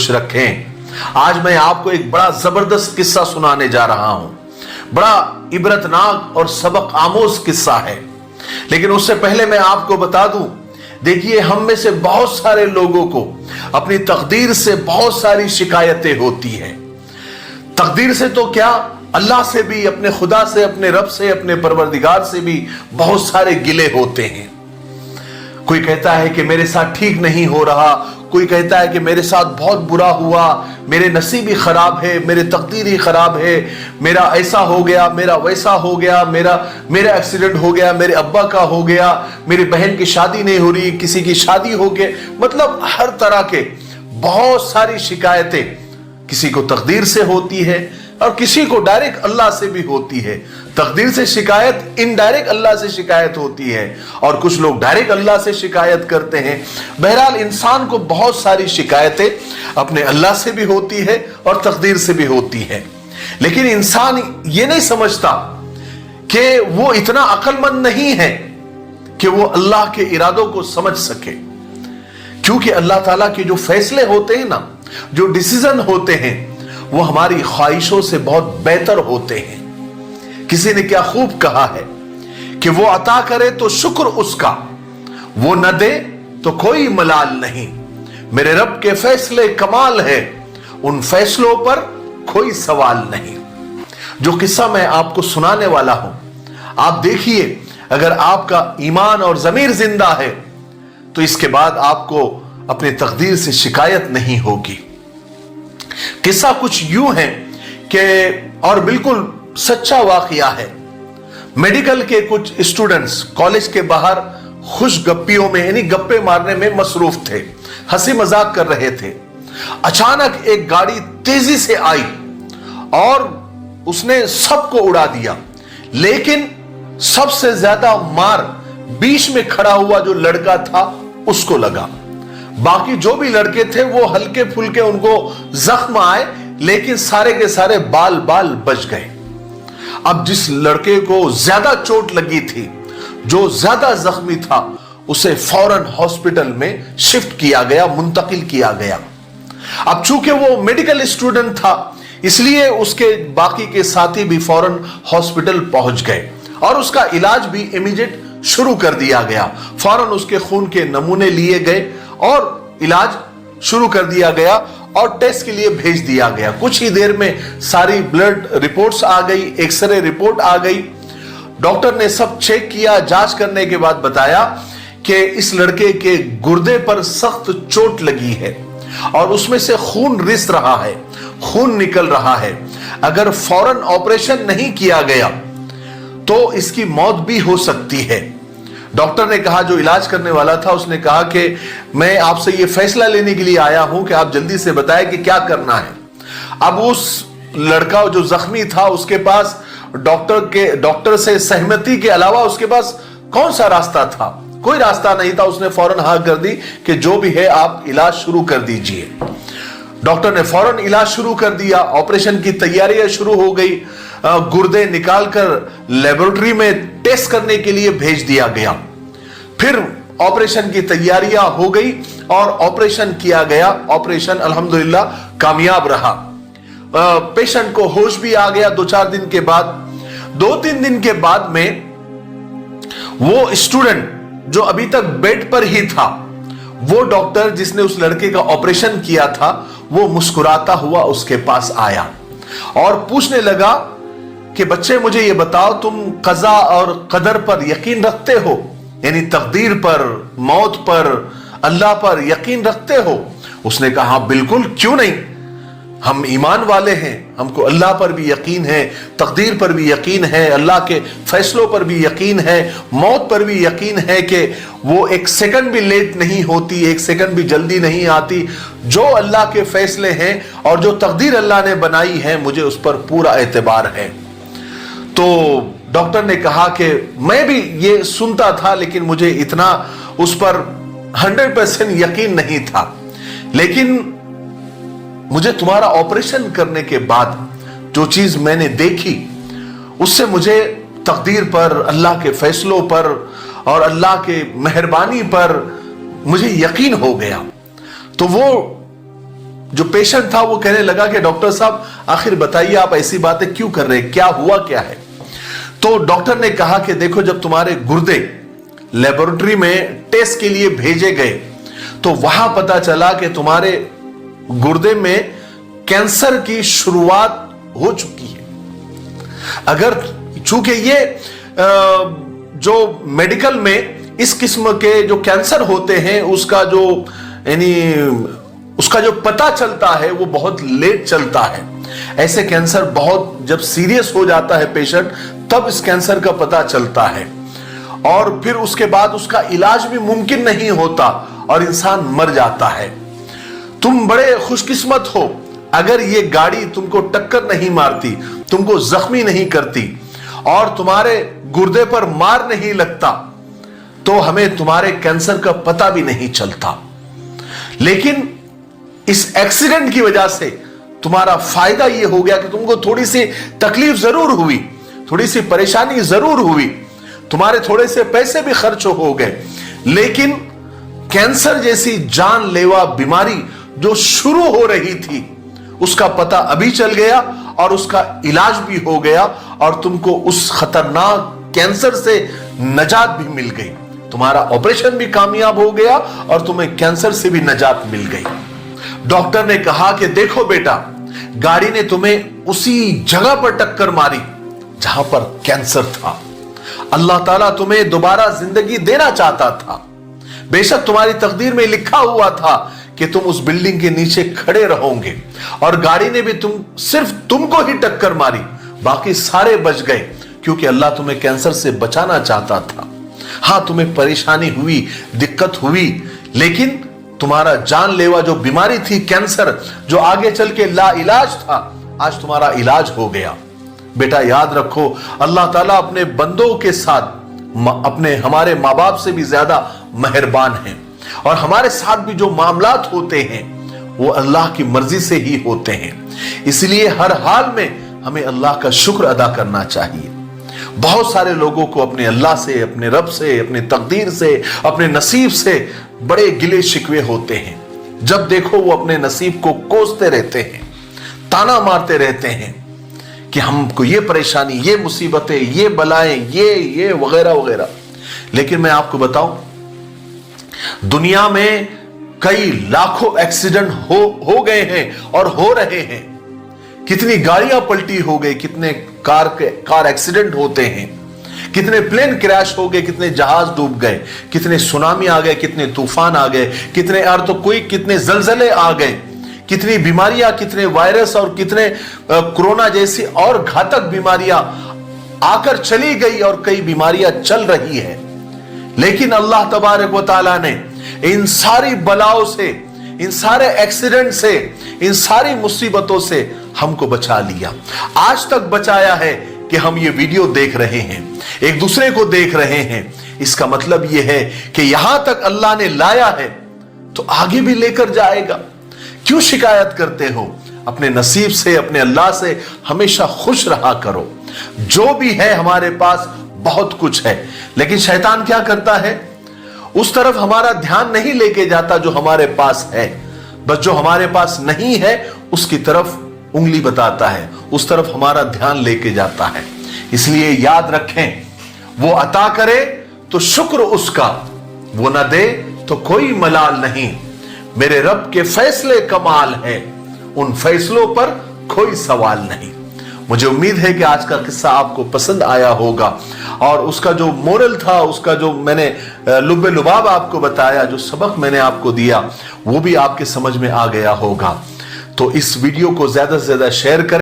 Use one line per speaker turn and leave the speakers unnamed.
खुश रखें। आज मैं आपको एक बड़ा जबरदस्त किस्सा सुनाने जा रहा हूं। बड़ा इबरतनाक और सबक आमोज किस्सा है, लेकिन उससे पहले मैं आपको बता दूं, देखिए हम में से बहुत सारे लोगों को अपनी तकदीर से बहुत सारी शिकायतें होती हैं। तकदीर से तो क्या, अल्लाह से भी, अपने खुदा से, अपने रब से, अपने परवरदिगार से भी बहुत सारे गिले होते हैं। कोई कहता है कि मेरे साथ ठीक नहीं हो रहा, कोई कहता है कि मेरे साथ बहुत बुरा हुआ, मेरे नसीब ही खराब है, मेरे तकदीर ही खराब है, मेरा ऐसा हो गया, मेरा वैसा हो गया, मेरा एक्सीडेंट हो गया, मेरे अब्बा का हो गया, मेरी बहन की शादी नहीं हो रही, किसी की शादी हो गई। मतलब हर तरह के बहुत सारी शिकायतें किसी को तकदीर से होती है और किसी को डायरेक्ट अल्लाह से भी होती है। तकदीर से शिकायत इनडायरेक्ट अल्लाह से शिकायत होती है और कुछ लोग डायरेक्ट अल्लाह से शिकायत करते हैं। बहरहाल इंसान को बहुत सारी शिकायतें अपने अल्लाह से भी होती है और तकदीर से भी होती है, लेकिन इंसान ये नहीं समझता कि वो इतना अक्लमंद नहीं है कि वो अल्लाह के इरादों को समझ सके, क्योंकि अल्लाह ताला के जो फैसले होते हैं ना, जो डिसीजन होते हैं, वो हमारी ख्वाहिशों से बहुत बेहतर होते हैं। किसी ने क्या खूब कहा है कि वो अता करे तो शुक्र उसका, वो न दे तो कोई मलाल नहीं। मेरे रब के फैसले कमाल है, उन फैसलों पर कोई सवाल नहीं। जो किस्सा मैं आपको सुनाने वाला हूं, आप देखिए, अगर आपका ईमान और ज़मीर जिंदा है तो इसके बाद आपको अपनी तकदीर से शिकायत नहीं होगी। किस्सा कुछ यूं है कि, और बिल्कुल सच्चा वाकया है, मेडिकल के कुछ स्टूडेंट्स कॉलेज के बाहर खुश गप्पियों में यानी गप्पे मारने में मसरूफ थे, हंसी मजाक कर रहे थे। अचानक एक गाड़ी तेजी से आई और उसने सबको उड़ा दिया, लेकिन सबसे ज्यादा मार बीच में खड़ा हुआ जो लड़का था उसको लगा। बाकी जो भी लड़के थे वो हल्के फुल्के उनको जख्म आए, लेकिन सारे के सारे बाल बच गए। अब जिस लड़के को ज्यादा चोट लगी थी, जो ज्यादा जख्मी था, उसे फौरन हॉस्पिटल में शिफ्ट किया गया, मुंतकिल किया गया। अब चूंकि वो मेडिकल स्टूडेंट था, इसलिए उसके बाकी के साथी भी फौरन हॉस्पिटल पहुंच गए और उसका इलाज भी इमीडिएट शुरू कर दिया गया। फौरन उसके खून के नमूने लिए गए और इलाज शुरू कर दिया गया और टेस्ट के लिए भेज दिया गया। कुछ ही देर में सारी ब्लड रिपोर्ट्स आ गई, एक्सरे रिपोर्ट आ गई। डॉक्टर ने सब चेक किया, जांच करने के बाद बताया कि इस लड़के के गुर्दे पर सख्त चोट लगी है और उसमें से खून रिस रहा है, खून निकल रहा है। अगर फौरन ऑपरेशन नहीं किया गया तो इसकी मौत भी हो सकती है। डॉक्टर ने कहा, जो इलाज करने वाला था, उसने कहा कि मैं आपसे ये फैसला लेने के लिए आया हूं कि आप जल्दी से बताएं कि क्या करना है। अब उस लड़का जो जख्मी था, उसके पास डॉक्टर से सहमति के अलावा उसके पास कौन सा रास्ता था? कोई रास्ता नहीं था। उसने फौरन हाँ कर दी कि जो भी है आप इलाज शुरू कर दीजिए। डॉक्टर ने फौरन इलाज शुरू कर दिया, ऑपरेशन की तैयारियां शुरू हो गई। गुर्दे निकालकर लेबोरेटरी में टेस्ट करने के लिए भेज दिया गया। फिर ऑपरेशन की तैयारियां हो गई और ऑपरेशन किया गया। ऑपरेशन अल्हम्दुलिल्लाह कामयाब रहा। पेशेंट को होश भी आ गया 2-4 दिन के बाद। 2-3 दिन के बाद में वो स्टूडेंट जो अभी तक बेड पर ही था, वो डॉक्टर जिसने उस लड़के का ऑपरेशन किया था, वो मुस्कुराता हुआ उसके पास आया और पूछने लगा कि बच्चे मुझे ये बताओ, तुम कज़ा और कदर पर यकीन रखते हो? यानी तकदीर पर, मौत पर, अल्लाह पर यकीन रखते हो? उसने कहा बिल्कुल, क्यों नहीं, हम ईमान वाले हैं, हमको अल्लाह पर भी यकीन है, तकदीर पर भी यकीन है, अल्लाह के फैसलों पर भी यकीन है, मौत पर भी यकीन है कि वो एक सेकंड भी लेट नहीं होती, एक सेकंड भी जल्दी नहीं आती। जो अल्लाह के फैसले हैं और जो तकदीर अल्लाह ने बनाई है, मुझे उस पर पूरा एतबार है। तो डॉक्टर ने कहा कि मैं भी ये सुनता था, लेकिन मुझे इतना उस पर 100% यकीन नहीं था, लेकिन मुझे तुम्हारा ऑपरेशन करने के बाद जो चीज मैंने देखी, उससे मुझे तकदीर पर, अल्लाह के फैसलों पर और अल्लाह के मेहरबानी पर मुझे यकीन हो गया। तो वो जो पेशेंट था वो कहने लगा कि डॉक्टर साहब आखिर बताइए आप ऐसी बातें क्यों कर रहे हैं, क्या हुआ क्या है। तो डॉक्टर ने कहा कि देखो, जब तुम्हारे गुर्दे लेबोरेटरी में टेस्ट के लिए भेजे गए तो वहां पता चला कि तुम्हारे गुर्दे में कैंसर की शुरुआत हो चुकी है। अगर चूंकि ये जो मेडिकल में इस किस्म के जो कैंसर होते हैं उसका जो पता चलता है वो बहुत लेट चलता है। ऐसे कैंसर बहुत जब सीरियस हो जाता है पेशेंट, तब इस कैंसर का पता चलता है और फिर उसके बाद उसका इलाज भी मुमकिन नहीं होता और इंसान मर जाता है। तुम बड़े खुशकिस्मत हो अगर ये गाड़ी तुमको टक्कर नहीं मारती, तुमको जख्मी नहीं करती और तुम्हारे गुर्दे पर मार नहीं लगता, तो हमें तुम्हारे कैंसर का पता भी नहीं चलता। लेकिन इस एक्सीडेंट की वजह से तुम्हारा फायदा यह हो गया कि तुमको थोड़ी सी तकलीफ जरूर हुई, थोड़ी सी परेशानी जरूर हुई, तुम्हारे थोड़े से पैसे भी खर्च हो गए, लेकिन कैंसर जैसी जानलेवा बीमारी जो शुरू हो रही थी उसका पता अभी चल गया और उसका इलाज भी हो गया और तुमको उस खतरनाक कैंसर से नजात भी मिल गई। तुम्हारा ऑपरेशन भी कामयाब हो गया और तुम्हें कैंसर से भी नजात मिल गई। डॉक्टर ने कहा कि देखो बेटा, गाड़ी ने तुम्हें उसी जगह पर टक्कर मारी जहां पर कैंसर था। अल्लाह ताला तुम्हें दोबारा जिंदगी देना चाहता था। बेशक तुम्हारी तकदीर में लिखा हुआ था कि तुम उस बिल्डिंग के नीचे खड़े रहोगे और गाड़ी ने भी सिर्फ तुमको ही टक्कर मारी, बाकी सारे बच गए, क्योंकि अल्लाह तुम्हें कैंसर से बचाना चाहता था। हां, तुम्हें परेशानी हुई, दिक्कत हुई, लेकिन तुम्हारा जानलेवा जो बीमारी थी कैंसर, जो आगे चल के ला इलाज था, आज तुम्हारा इलाज हो गया। बेटा याद रखो, अल्लाह ताला अपने बंदों के साथ हमारे माँ बाप से भी ज्यादा मेहरबान है और हमारे साथ भी जो मामलात होते हैं वो अल्लाह की मर्जी से ही होते हैं। इसलिए हर हाल में हमें अल्लाह का शुक्र अदा करना चाहिए। बहुत सारे लोगों को अपने अल्लाह से, अपने रब से, अपने तकदीर से, अपने नसीब से बड़े गिले शिकवे होते हैं। जब देखो वो अपने नसीब को कोसते रहते हैं, ताना मारते रहते हैं कि हमको ये परेशानी, ये मुसीबतें, ये बलाएं, ये वगैरह वगैरह। लेकिन मैं आपको बताऊं, दुनिया में कई लाखों एक्सीडेंट हो गए हैं और हो रहे हैं। कितनी गाड़ियां पलटी हो गई, कितने कार एक्सीडेंट होते हैं, कितने प्लेन क्रैश हो गए, कितने जहाज डूब गए, कितने सुनामी आ गए, कितने तूफान आ गए, कितने अर्थक्वेक, कितने जलजले आ गए, कितनी बीमारियां, कितने वायरस और कितने कोरोना जैसी और घातक बीमारियां आकर चली गई और कई बीमारियां चल रही है। लेकिन अल्लाह तबारक व तआला ने इन सारी बलाओं से, इन सारे एक्सीडेंट से, इन सारी मुसीबतों से हमको बचा लिया। आज तक बचाया है कि हम ये वीडियो देख रहे हैं, एक दूसरे को देख रहे हैं। इसका मतलब यह है कि यहां तक अल्लाह ने लाया है तो आगे भी लेकर जाएगा। क्यों शिकायत करते हो? अपने नसीब से, अपने अल्लाह से हमेशा खुश रहा करो। जो भी है हमारे पास बहुत कुछ है, लेकिन शैतान क्या करता है, उस तरफ हमारा ध्यान नहीं लेके जाता जो हमारे पास है, बस जो हमारे पास नहीं है उसकी तरफ उंगली बताता है, उस तरफ हमारा ध्यान लेके जाता है। इसलिए याद रखें, वो अता करे तो शुक्र उसका, वो न दे तो कोई मलाल नहीं। मेरे रब के फैसले कमाल है, उन फैसलों पर कोई सवाल नहीं। मुझे उम्मीद है कि आज का किस्सा आपको पसंद आया होगा और उसका जो मोरल था, उसका जो मैंने लुब्बे लुबाब आपको बताया, जो सबक मैंने आपको दिया, वो भी आपके समझ में आ गया होगा। तो इस वीडियो को ज्यादा से ज्यादा शेयर करें।